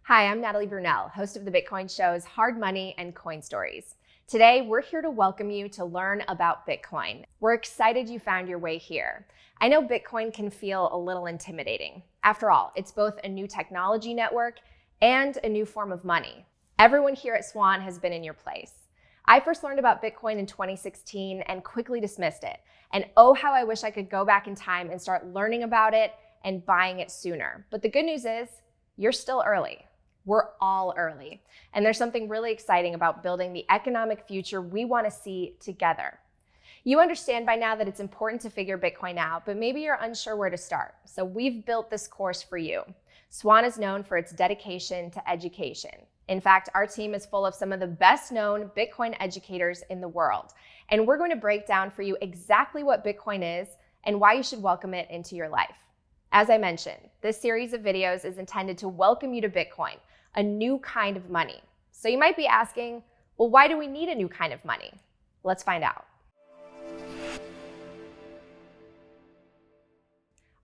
Hi, I'm Natalie Brunell, host of the Bitcoin shows Hard Money and Coin Stories. Today, we're here to welcome you to learn about Bitcoin. We're excited you found your way here. I know Bitcoin can feel a little intimidating. After all, it's both a new technology network and a new form of money. Everyone here at Swan has been in your place. I first learned about Bitcoin in 2016 and quickly dismissed it. And oh, how I wish I could go back in time and start learning about it and buying it sooner. But the good news is, you're still early. We're all early. And there's something really exciting about building the economic future we want to see together. You understand by now that it's important to figure Bitcoin out, but maybe you're unsure where to start. So we've built this course for you. Swan is known for its dedication to education. In fact, our team is full of some of the best known Bitcoin educators in the world. And we're going to break down for you exactly what Bitcoin is and why you should welcome it into your life. As I mentioned, this series of videos is intended to welcome you to Bitcoin, a new kind of money. So you might be asking, well, why do we need a new kind of money? Let's find out.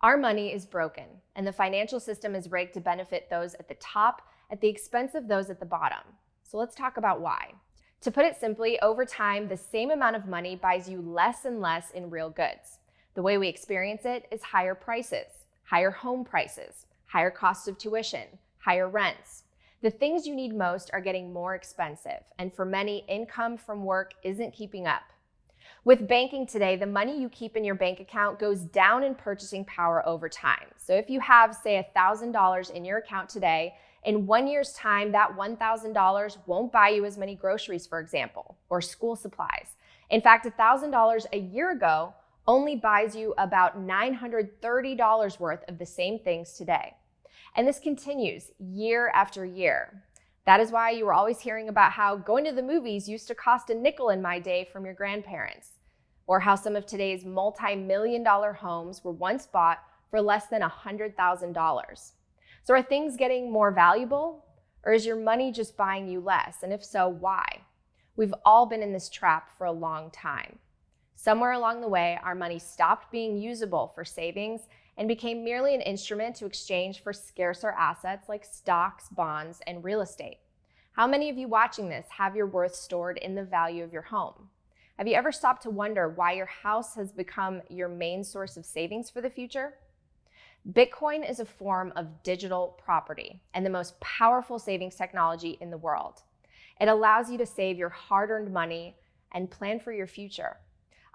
Our money is broken, and the financial system is rigged to benefit those at the top at the expense of those at the bottom. So let's talk about why. To put it simply, over time, the same amount of money buys you less and less in real goods. The way we experience it is higher prices, higher home prices, higher costs of tuition, higher rents. The things you need most are getting more expensive, and for many, income from work isn't keeping up. With banking today, the money you keep in your bank account goes down in purchasing power over time. So if you have, say, $1,000 in your account today, in 1 year's time, that $1,000 won't buy you as many groceries, for example, or school supplies. In fact, $1,000 a year ago only buys you about $930 worth of the same things today. And this continues year after year. That is why you were always hearing about how going to the movies used to cost a nickel in my day from your grandparents, or how some of today's multi-million-dollar homes were once bought for less than $100,000. So are things getting more valuable, or is your money just buying you less? And if so, why? We've all been in this trap for a long time. Somewhere along the way, our money stopped being usable for savings and became merely an instrument to exchange for scarcer assets like stocks, bonds, and real estate. How many of you watching this have your worth stored in the value of your home? Have you ever stopped to wonder why your house has become your main source of savings for the future? Bitcoin is a form of digital property and the most powerful savings technology in the world. It allows you to save your hard-earned money and plan for your future.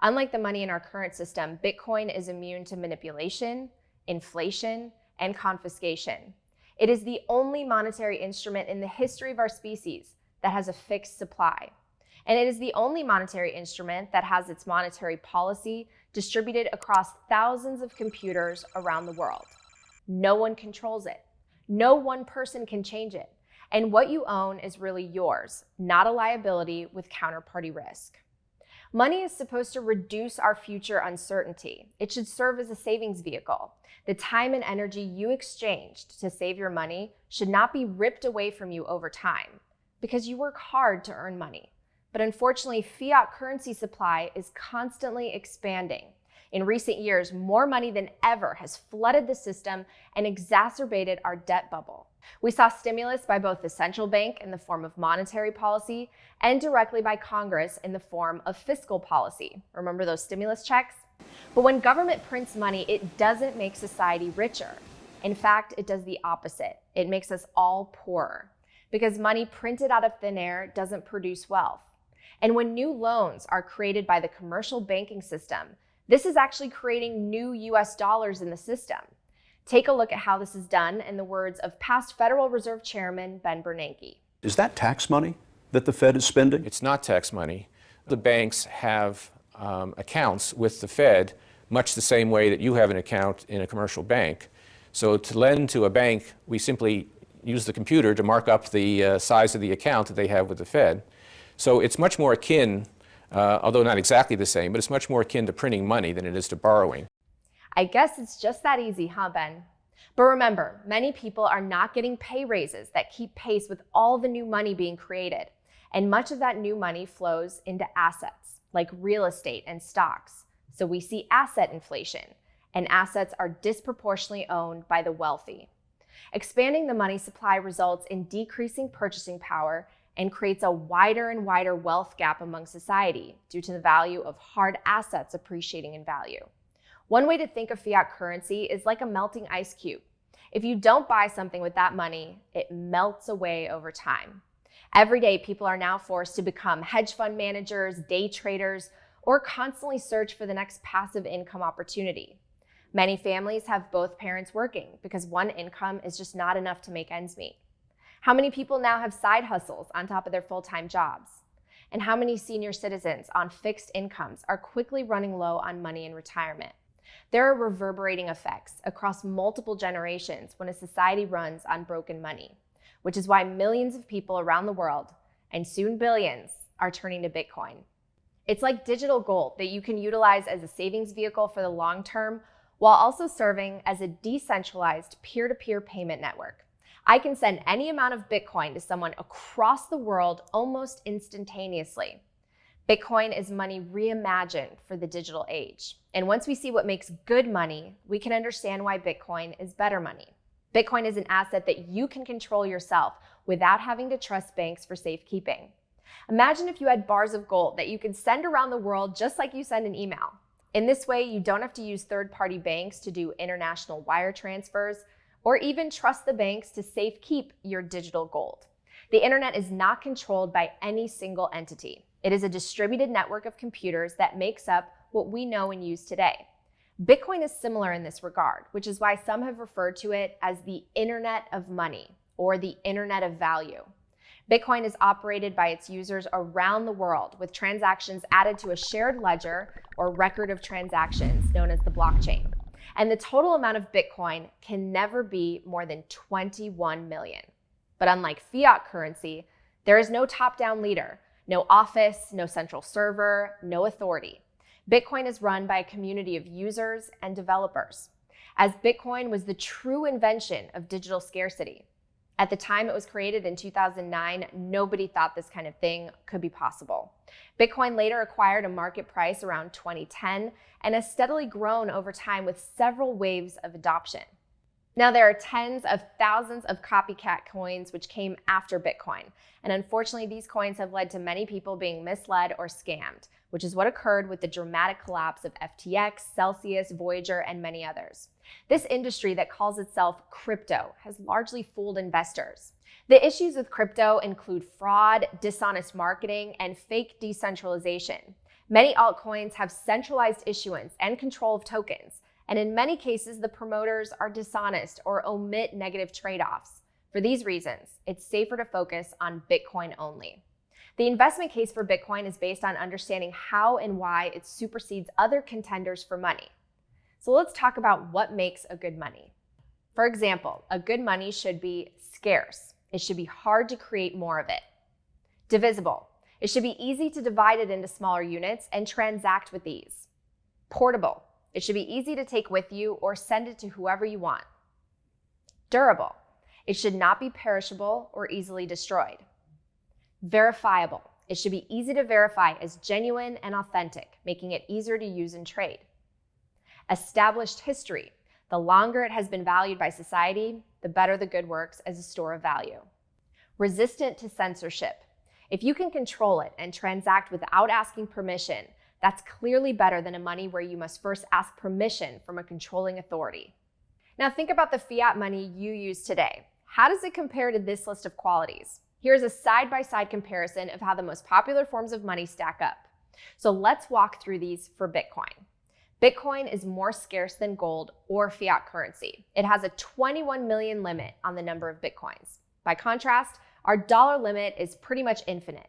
Unlike the money in our current system, Bitcoin is immune to manipulation, inflation, and confiscation. It is the only monetary instrument in the history of our species that has a fixed supply. And it is the only monetary instrument that has its monetary policy distributed across thousands of computers around the world. No one controls it. No one person can change it. And what you own is really yours, not a liability with counterparty risk. Money is supposed to reduce our future uncertainty. It should serve as a savings vehicle. The time and energy you exchanged to save your money should not be ripped away from you over time, because you work hard to earn money. But unfortunately, fiat currency supply is constantly expanding. In recent years, more money than ever has flooded the system and exacerbated our debt bubble. We saw stimulus by both the central bank in the form of monetary policy and directly by Congress in the form of fiscal policy. Remember those stimulus checks? But when government prints money, it doesn't make society richer. In fact, it does the opposite. It makes us all poorer, because money printed out of thin air doesn't produce wealth. And when new loans are created by the commercial banking system, this is actually creating new US dollars in the system. Take a look at how this is done in the words of past Federal Reserve Chairman Ben Bernanke. Is that tax money that the Fed is spending? It's not tax money. The banks have accounts with the Fed much the same way that you have an account in a commercial bank. So to lend to a bank, we simply use the computer to mark up the size of the account that they have with the Fed. So it's much more akin, although not exactly the same, but it's much more akin to printing money than it is to borrowing. I guess it's just that easy, huh, Ben? But remember, many people are not getting pay raises that keep pace with all the new money being created. And much of that new money flows into assets, like real estate and stocks. So we see asset inflation, and assets are disproportionately owned by the wealthy. Expanding the money supply results in decreasing purchasing power and creates a wider and wider wealth gap among society due to the value of hard assets appreciating in value. One way to think of fiat currency is like a melting ice cube. If you don't buy something with that money, it melts away over time. Every day, people are now forced to become hedge fund managers, day traders, or constantly search for the next passive income opportunity. Many families have both parents working because one income is just not enough to make ends meet. How many people now have side hustles on top of their full-time jobs? And how many senior citizens on fixed incomes are quickly running low on money in retirement? There are reverberating effects across multiple generations when a society runs on broken money, which is why millions of people around the world, and soon billions, are turning to Bitcoin. It's like digital gold that you can utilize as a savings vehicle for the long term while also serving as a decentralized peer-to-peer payment network. I can send any amount of Bitcoin to someone across the world almost instantaneously. Bitcoin is money reimagined for the digital age. And once we see what makes good money, we can understand why Bitcoin is better money. Bitcoin is an asset that you can control yourself without having to trust banks for safekeeping. Imagine if you had bars of gold that you could send around the world just like you send an email. In this way, you don't have to use third-party banks to do international wire transfers or even trust the banks to safekeep your digital gold. The internet is not controlled by any single entity. It is a distributed network of computers that makes up what we know and use today. Bitcoin is similar in this regard, which is why some have referred to it as the Internet of Money or the Internet of Value. Bitcoin is operated by its users around the world with transactions added to a shared ledger or record of transactions known as the blockchain. And the total amount of Bitcoin can never be more than 21 million. But unlike fiat currency, there is no top-down leader, no office, no central server, no authority. Bitcoin is run by a community of users and developers, as Bitcoin was the true invention of digital scarcity. At the time it was created in 2009, nobody thought this kind of thing could be possible. Bitcoin later acquired a market price around 2010 and has steadily grown over time with several waves of adoption. Now, there are tens of thousands of copycat coins which came after Bitcoin, and unfortunately these coins have led to many people being misled or scammed, which is what occurred with the dramatic collapse of FTX, Celsius, Voyager, and many others. This industry that calls itself crypto has largely fooled investors. The issues with crypto include fraud, dishonest marketing, and fake decentralization. Many altcoins have centralized issuance and control of tokens, and in many cases, the promoters are dishonest or omit negative trade-offs. For these reasons, it's safer to focus on Bitcoin only. The investment case for Bitcoin is based on understanding how and why it supersedes other contenders for money. So let's talk about what makes a good money. For example, a good money should be scarce. It should be hard to create more of it. Divisible. It should be easy to divide it into smaller units and transact with ease. Portable. It should be easy to take with you or send it to whoever you want. Durable. It should not be perishable or easily destroyed. Verifiable. It should be easy to verify as genuine and authentic, making it easier to use and trade. Established history. The longer it has been valued by society, the better the good works as a store of value. Resistant to censorship. If you can control it and transact without asking permission, that's clearly better than a money where you must first ask permission from a controlling authority. Now think about the fiat money you use today. How does it compare to this list of qualities? Here's a side-by-side comparison of how the most popular forms of money stack up. So let's walk through these for Bitcoin. Bitcoin is more scarce than gold or fiat currency. It has a 21 million limit on the number of Bitcoins. By contrast, our dollar limit is pretty much infinite.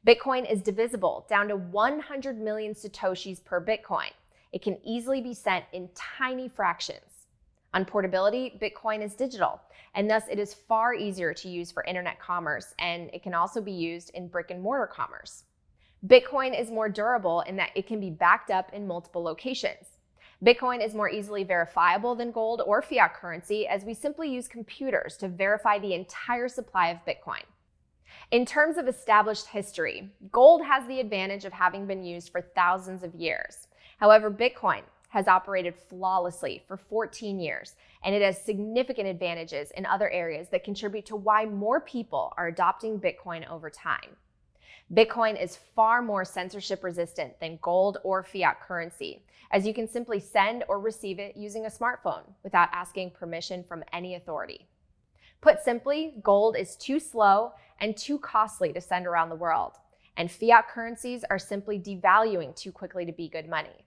Bitcoin is divisible down to 100 million Satoshis per Bitcoin. It can easily be sent in tiny fractions. On portability, Bitcoin is digital, and thus it is far easier to use for internet commerce, and it can also be used in brick and mortar commerce. Bitcoin is more durable in that it can be backed up in multiple locations. Bitcoin is more easily verifiable than gold or fiat currency, as we simply use computers to verify the entire supply of Bitcoin. In terms of established history, gold has the advantage of having been used for thousands of years. However, Bitcoin has operated flawlessly for 14 years, and it has significant advantages in other areas that contribute to why more people are adopting Bitcoin over time. Bitcoin is far more censorship resistant than gold or fiat currency, as you can simply send or receive it using a smartphone without asking permission from any authority. Put simply, gold is too slow and too costly to send around the world, and fiat currencies are simply devaluing too quickly to be good money.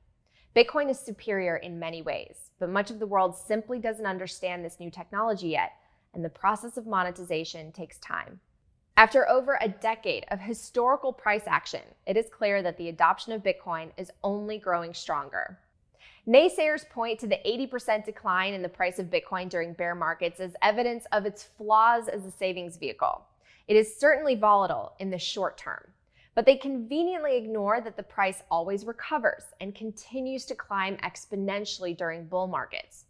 Bitcoin is superior in many ways, but much of the world simply doesn't understand this new technology yet, and the process of monetization takes time. After over a decade of historical price action, it is clear that the adoption of Bitcoin is only growing stronger. Naysayers point to the 80% decline in the price of Bitcoin during bear markets as evidence of its flaws as a savings vehicle. It is certainly volatile in the short term, but they conveniently ignore that the price always recovers and continues to climb exponentially during bull markets.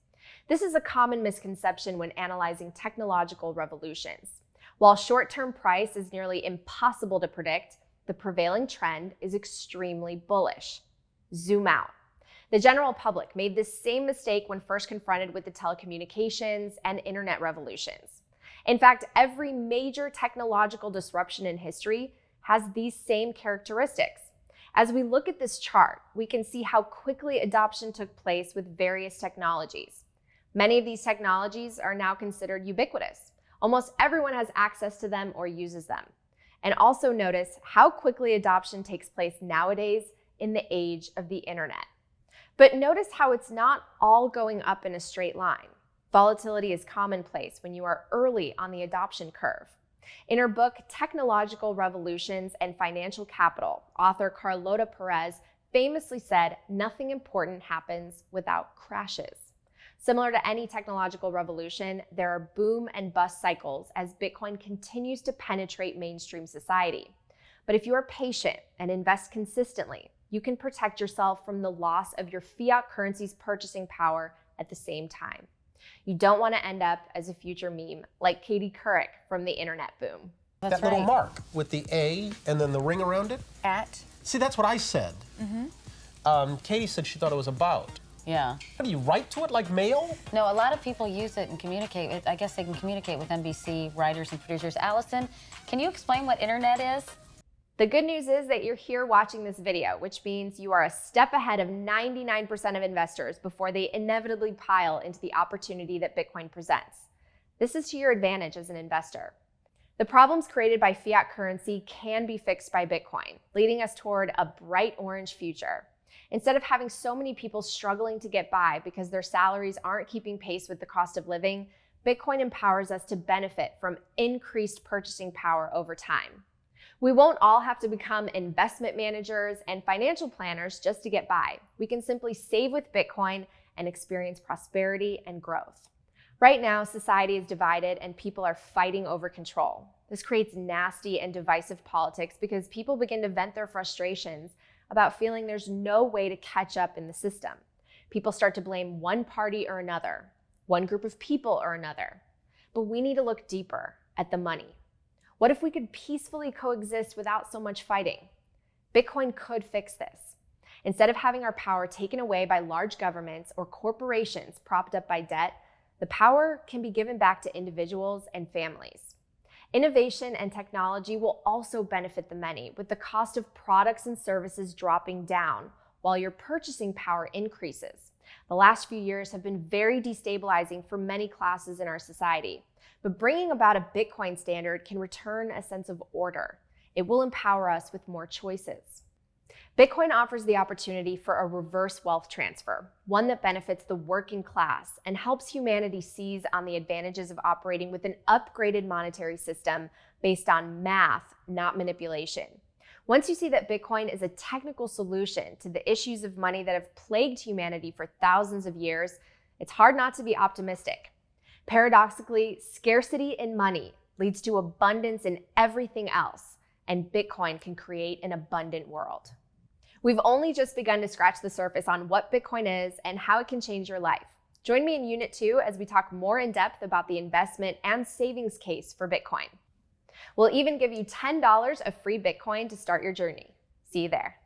This is a common misconception when analyzing technological revolutions. While short-term price is nearly impossible to predict, the prevailing trend is extremely bullish. Zoom out. The general public made this same mistake when first confronted with the telecommunications and internet revolutions. In fact, every major technological disruption in history has these same characteristics. As we look at this chart, we can see how quickly adoption took place with various technologies. Many of these technologies are now considered ubiquitous. Almost everyone has access to them or uses them. And also notice how quickly adoption takes place nowadays in the age of the internet. But notice how it's not all going up in a straight line. Volatility is commonplace when you are early on the adoption curve. In her book, Technological Revolutions and Financial Capital, author Carlota Perez famously said, "Nothing important happens without crashes." Similar to any technological revolution, there are boom and bust cycles as Bitcoin continues to penetrate mainstream society. But if you are patient and invest consistently, you can protect yourself from the loss of your fiat currency's purchasing power at the same time. You don't want to end up as a future meme like Katie Couric from the internet boom. That little mark with the A and then the ring around it? At? See, that's what I said. Katie said she thought it was about. Yeah. What do you write to it like mail? No, a lot of people use it and communicate with, I guess they can communicate with NBC writers and producers. Allison, can you explain what internet is? The good news is that you're here watching this video, which means you are a step ahead of 99% of investors before they inevitably pile into the opportunity that Bitcoin presents. This is to your advantage as an investor. The problems created by fiat currency can be fixed by Bitcoin, leading us toward a bright orange future. Instead of having so many people struggling to get by because their salaries aren't keeping pace with the cost of living, Bitcoin empowers us to benefit from increased purchasing power over time. We won't all have to become investment managers and financial planners just to get by. We can simply save with Bitcoin and experience prosperity and growth. Right now, society is divided and people are fighting over control. This creates nasty and divisive politics because people begin to vent their frustrations about feeling there's no way to catch up in the system. People start to blame one party or another, one group of people or another. But we need to look deeper at the money. What if we could peacefully coexist without so much fighting? Bitcoin could fix this. Instead of having our power taken away by large governments or corporations propped up by debt, the power can be given back to individuals and families. Innovation and technology will also benefit the many, with the cost of products and services dropping down while your purchasing power increases. The last few years have been very destabilizing for many classes in our society, but bringing about a Bitcoin standard can return a sense of order. It will empower us with more choices. Bitcoin offers the opportunity for a reverse wealth transfer, one that benefits the working class and helps humanity seize on the advantages of operating with an upgraded monetary system based on math, not manipulation. Once you see that Bitcoin is a technical solution to the issues of money that have plagued humanity for thousands of years, it's hard not to be optimistic. Paradoxically, scarcity in money leads to abundance in everything else, and Bitcoin can create an abundant world. We've only just begun to scratch the surface on what Bitcoin is and how it can change your life. Join me in Unit 2 as we talk more in depth about the investment and savings case for Bitcoin. We'll even give you $10 of free Bitcoin to start your journey. See you there.